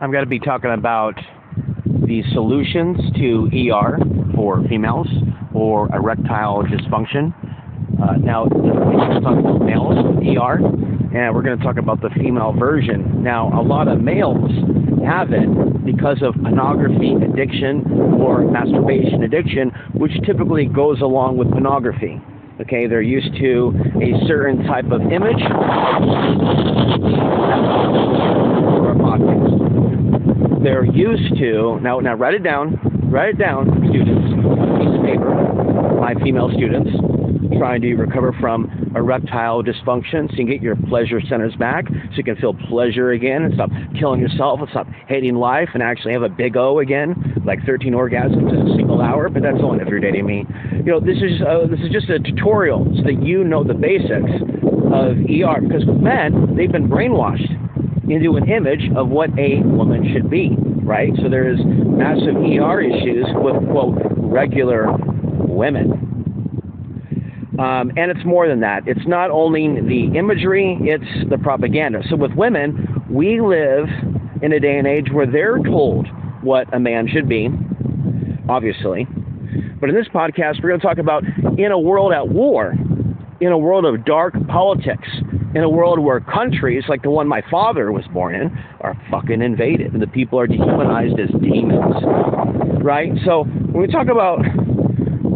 I'm going to be talking about the solutions to ER for females or erectile dysfunction. Now, we're going to talk about males with ER, and we're going to talk about the female version. Now, a lot of males have it because of pornography addiction or masturbation addiction, which typically goes along with pornography. Okay, they're used to a certain type of image or a podcast. They're used to, now write it down, students, on a piece of paper, my female students, trying to recover from erectile dysfunction so you can get your pleasure centers back, so you can feel pleasure again and stop killing yourself and stop hating life and actually have a big O again, like 13 orgasms in a single hour, but that's only if you're dating me. You know, this is just a tutorial so that you know the basics of ER, because with men, they've been brainwashed into an image of what a woman should be, right? So there's massive ER issues with, quote, regular women. And it's more than that. It's not only the imagery, it's the propaganda. So with women, we live in a day and age where they're told what a man should be, obviously. But in this podcast, we're going to talk about in a world at war, in a world of dark politics, in a world where countries like the one my father was born in are fucking invaded and the people are dehumanized as demons, right? So when we talk about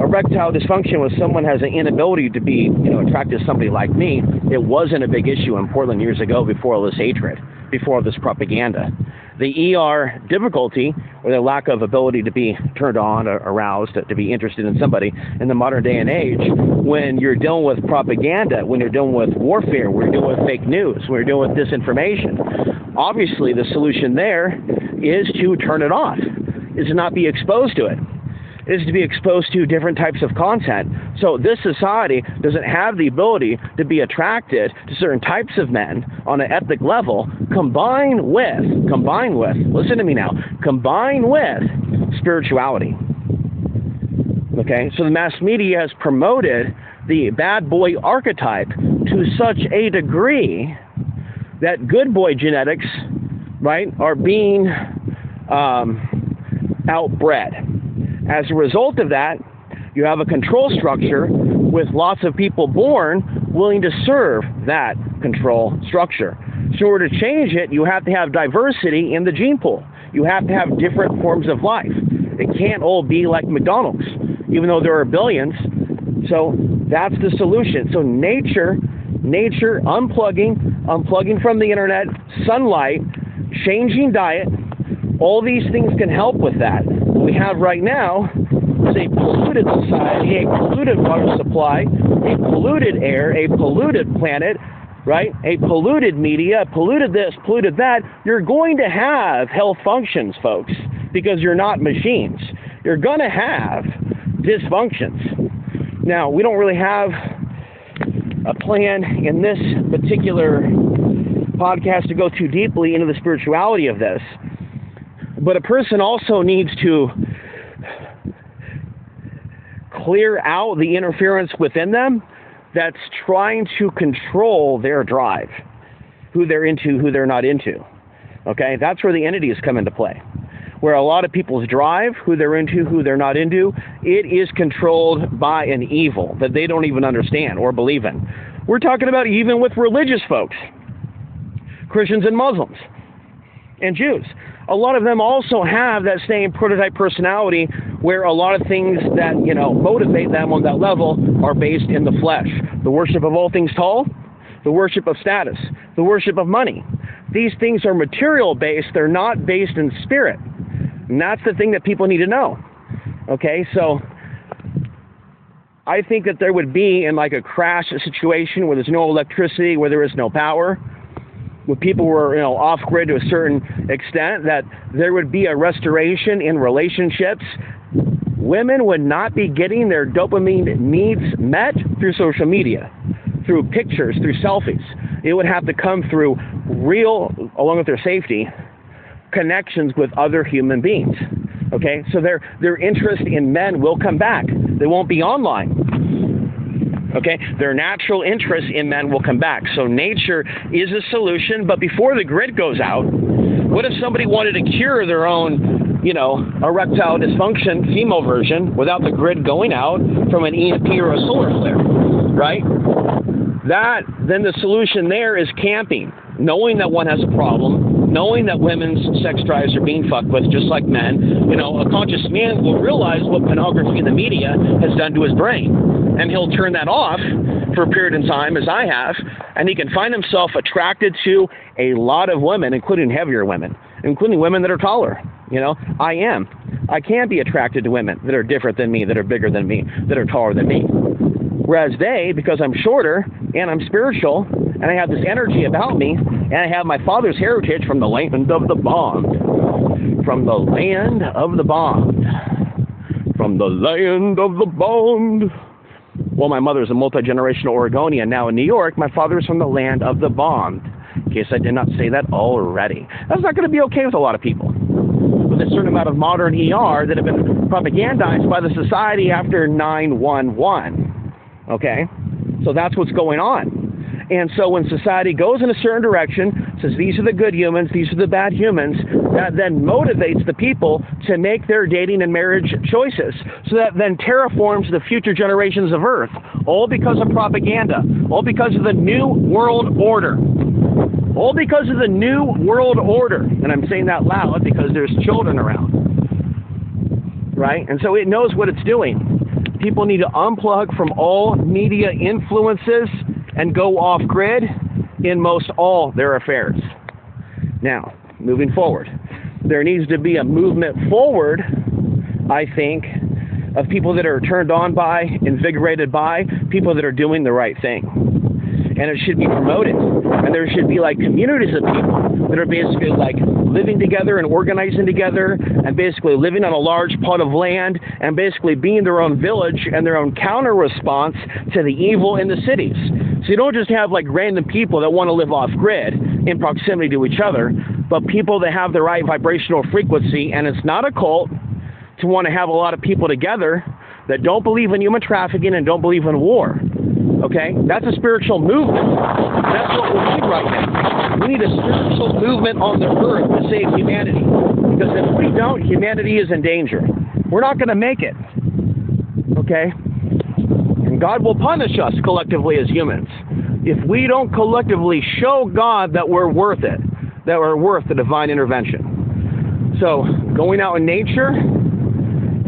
erectile dysfunction when someone has an inability to be, attracted to somebody like me, it wasn't a big issue in Portland years ago before all this hatred, before all this propaganda. The ER difficulty, or the lack of ability to be turned on or aroused, to be interested in somebody in the modern day and age, when you're dealing with propaganda, when you're dealing with warfare, when you're dealing with fake news, when you're dealing with disinformation, obviously the solution there is to turn it off, is to not be exposed to it, is to be exposed to different types of content. So this society doesn't have the ability to be attracted to certain types of men on an ethnic level, combined with, listen to me now, combined with spirituality. Okay, so the mass media has promoted the bad boy archetype to such a degree that good boy genetics, right, are being outbred. As a result of that, you have a control structure with lots of people born willing to serve that control structure. So in order to change it, you have to have diversity in the gene pool. You have to have different forms of life. It can't all be like McDonald's, even though there are billions. So that's the solution. So nature, unplugging from the internet, sunlight, changing diet, all these things can help with that. What we have right now is a polluted society, a polluted water supply, a polluted air, a polluted planet, right? A polluted media, polluted this, polluted that. You're going to have health functions, folks, because you're not machines. You're going to have dysfunctions. Now, we don't really have a plan in this particular podcast to go too deeply into the spirituality of this. But a person also needs to clear out the interference within them that's trying to control their drive, who they're into, who they're not into. Okay, that's where the entities come into play. Where a lot of people's drive, who they're into, who they're not into, it is controlled by an evil that they don't even understand or believe in. We're talking about even with religious folks, Christians and Muslims and Jews. A lot of them also have that same prototype personality where a lot of things that, motivate them on that level are based in the flesh. The worship of all things tall, the worship of status, the worship of money. These things are material based. They're not based in spirit. And that's the thing that people need to know. Okay, so I think that there would be in like a crash situation where there's no electricity, where there is no power, when people were, off-grid to a certain extent, that there would be a restoration in relationships. Women would not be getting their dopamine needs met through social media, through pictures, through selfies. It would have to come through real, along with their safety, connections with other human beings. Okay, so their interest in men will come back. They won't be online. Okay, their natural interest in men will come back. So nature is a solution, but before the grid goes out, What if somebody wanted to cure their own, erectile dysfunction, female version, without the grid going out from an EMP or a solar flare, right? Then the solution there is camping, knowing that one has a problem, knowing that women's sex drives are being fucked with just like men. A conscious man will realize what pornography in the media has done to his brain, and he'll turn that off for a period of time, as I have, and he can find himself attracted to a lot of women, including heavier women, including women that are taller. I can be attracted to women that are different than me, that are bigger than me, that are taller than me. Whereas they, because I'm shorter and I'm spiritual and I have this energy about me and I have my father's heritage from the land of the bond, from the land of the bond, from the land of the bond. Well, my mother's a multi-generational Oregonian now in New York. My father's from the land of the bond, in case I did not say that already. That's not going to be okay with a lot of people. With a certain amount of modern ER that have been propagandized by the society after 9/11. Okay? So that's what's going on. And so when society goes in a certain direction, says these are the good humans, these are the bad humans, that then motivates the people to make their dating and marriage choices. So that then terraforms the future generations of Earth. All because of propaganda. All because of the New World Order. All because of the New World Order. And I'm saying that loud because there's children around. Right? And so it knows what it's doing. People need to unplug from all media influences and go off grid in most all their affairs. Now, moving forward, there needs to be a movement forward, I think, of people that are turned on by, invigorated by, people that are doing the right thing. And it should be promoted. And there should be like communities of people that are basically like living together and organizing together and basically living on a large plot of land and basically being their own village and their own counter response to the evil in the cities. So you don't just have like random people that want to live off grid in proximity to each other, but people that have the right vibrational frequency. And it's not a cult to want to have a lot of people together that don't believe in human trafficking and don't believe in war. Okay? That's a spiritual movement. That's what we need right now. We need a spiritual movement on the earth to save humanity. Because if we don't, humanity is in danger. We're not going to make it. Okay? And God will punish us collectively as humans if we don't collectively show God that we're worth it, that we're worth the divine intervention. So, going out in nature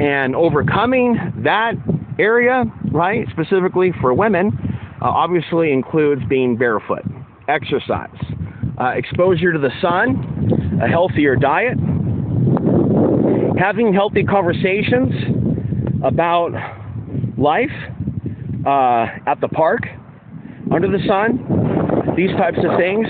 and overcoming that area, right, specifically for women, obviously includes being barefoot, exercise, exposure to the sun, a healthier diet, having healthy conversations about life at the park, under the sun, these types of things,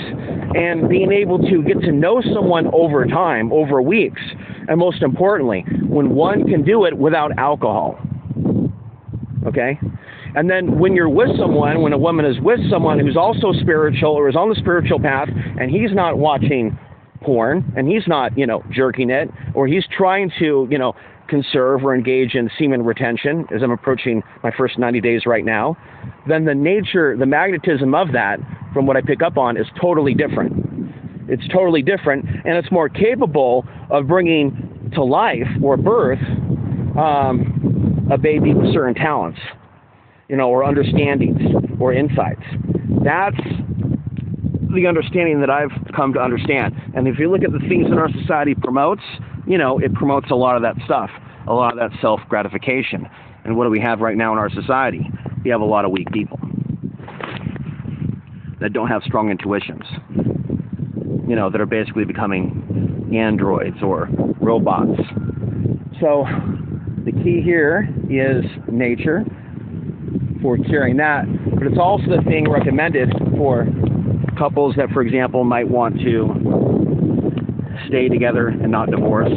and being able to get to know someone over time, over weeks, and most importantly, when one can do it without alcohol. Okay? And then when you're with someone, when a woman is with someone who's also spiritual or is on the spiritual path, and he's not watching porn, and he's not, jerking it, or he's trying to, conserve or engage in semen retention, as I'm approaching my first 90 days right now, then the nature, the magnetism of that, from what I pick up on, is totally different. It's totally different, and it's more capable of bringing to life or birth a baby with certain talents, or understandings or insights. That's the understanding that I've come to understand. And if you look at the things that our society promotes, it promotes a lot of that stuff, a lot of that self-gratification. And what do we have right now in our society? We have a lot of weak people that don't have strong intuitions, that are basically becoming androids or robots. So the key here is nature for curing that, but it's also the thing recommended for couples that, for example, might want to stay together and not divorce.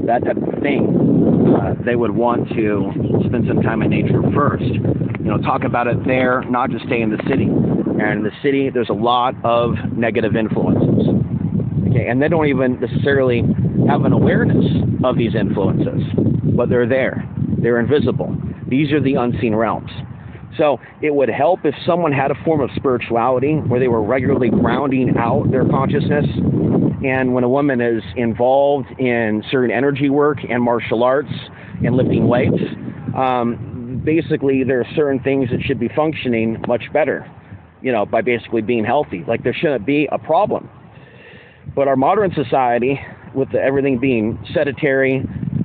That type of thing. They would want to spend some time in nature first. Talk about it there, not just stay in the city. And in the city, there's a lot of negative influences. Okay, and they don't even necessarily have an awareness of these influences, but they're there. They're invisible. These are the unseen realms. So it would help if someone had a form of spirituality where they were regularly grounding out their consciousness. And when a woman is involved in certain energy work and martial arts and lifting weights, basically there are certain things that should be functioning much better, by basically being healthy. Like, there shouldn't be a problem. But our modern society, with everything being sedentary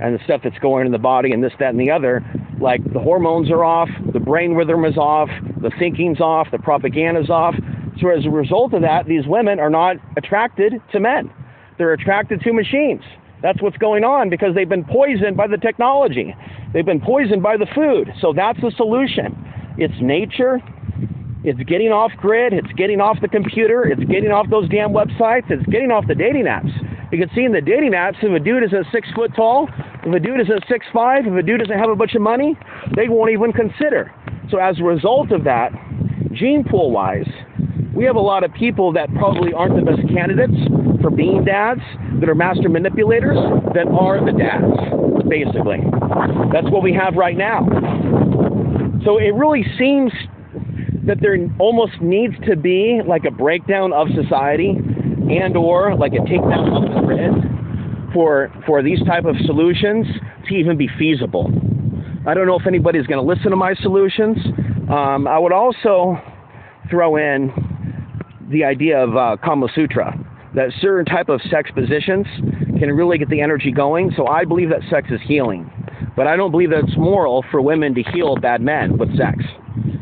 and the stuff that's going in the body and this, that, and the other, like, the hormones are off, the brain rhythm is off, the thinking's off, the propaganda's off. So as a result of that, these women are not attracted to men. They're attracted to machines. That's what's going on, because they've been poisoned by the technology. They've been poisoned by the food. So that's the solution. It's nature. It's getting off grid. It's getting off the computer. It's getting off those damn websites. It's getting off the dating apps. You can see in the dating apps, if a dude isn't 6 foot tall, if a dude isn't 6'5", if a dude doesn't have a bunch of money, they won't even consider. So as a result of that, gene pool wise, we have a lot of people that probably aren't the best candidates for being dads, that are master manipulators, that are the dads, basically. That's what we have right now. So it really seems that there almost needs to be like a breakdown of society and or like a takedown of the grid for these type of solutions to even be feasible. I don't know if anybody's going to listen to my solutions. I would also throw in the idea of Kama Sutra, that certain type of sex positions can really get the energy going. So I believe that sex is healing. But I don't believe that it's moral for women to heal bad men with sex.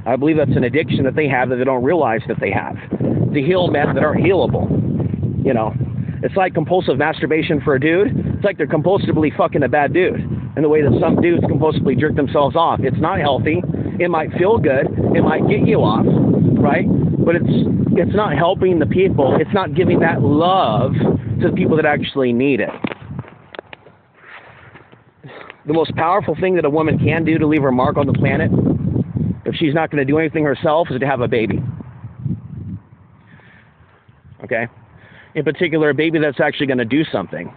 I believe that's an addiction that they have that they don't realize that they have. To heal men that aren't healable. It's like compulsive masturbation for a dude. It's like they're compulsively fucking a bad dude. In the way that some dudes compulsively jerk themselves off. It's not healthy. It might feel good. It might get you off, right? But it's not helping the people. It's not giving that love to the people that actually need it. The most powerful thing that a woman can do to leave her mark on the planet, if she's not going to do anything herself, is to have a baby. Okay? In particular, a baby that's actually going to do something.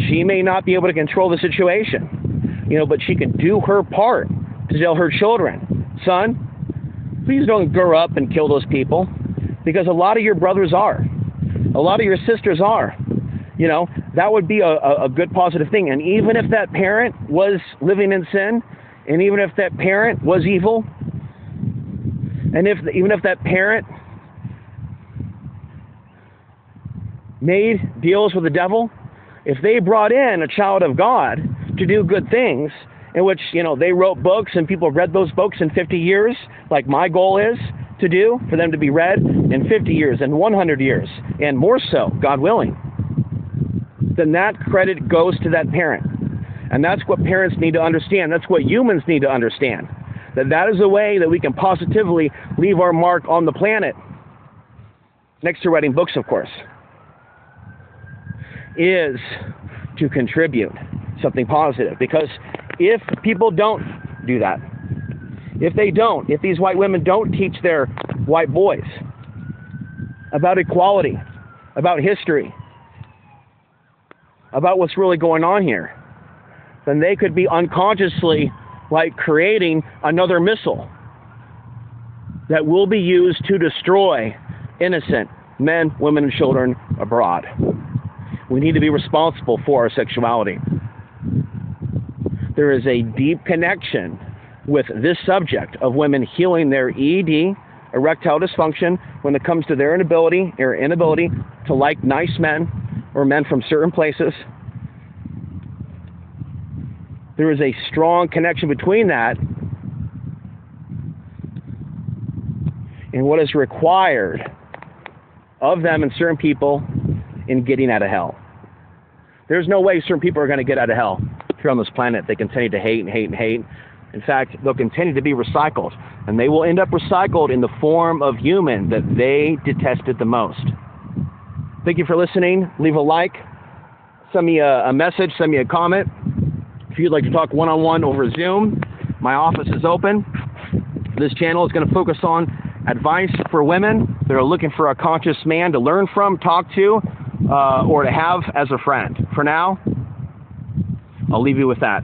She may not be able to control the situation, but she can do her part to tell her children, son, please don't grow up and kill those people, because a lot of your brothers are. A lot of your sisters are. That would be a good positive thing. And even if that parent was living in sin, and even if that parent was evil, and even if that parent made deals with the devil, if they brought in a child of God to do good things, in which, they wrote books and people read those books in 50 years, like my goal is to do, for them to be read in 50 years and 100 years, and more so, God willing, then that credit goes to that parent. And that's what parents need to understand. That's what humans need to understand. That is a way that we can positively leave our mark on the planet, next to writing books, of course, is to contribute something positive. Because if people don't do that, if these white women don't teach their white boys about equality, about history, about what's really going on here, then they could be unconsciously creating another missile that will be used to destroy innocent men, women, and children abroad. We need to be responsible for our sexuality. There is a deep connection with this subject of women healing their ED, erectile dysfunction, when it comes to their inability to like nice men or men from certain places. There is a strong connection between that and what is required of them and certain people in getting out of hell. There's no way certain people are going to get out of hell here on this planet. They continue to hate and hate and hate. In fact, they'll continue to be recycled, and they will end up recycled in the form of human that they detested the most. Thank you for listening. Leave a like, send me a message, send me a comment. If you'd like to talk one-on-one over Zoom, my office is open. This channel is going to focus on advice for women that are looking for a conscious man to learn from, talk to, or to have as a friend. For now, I'll leave you with that.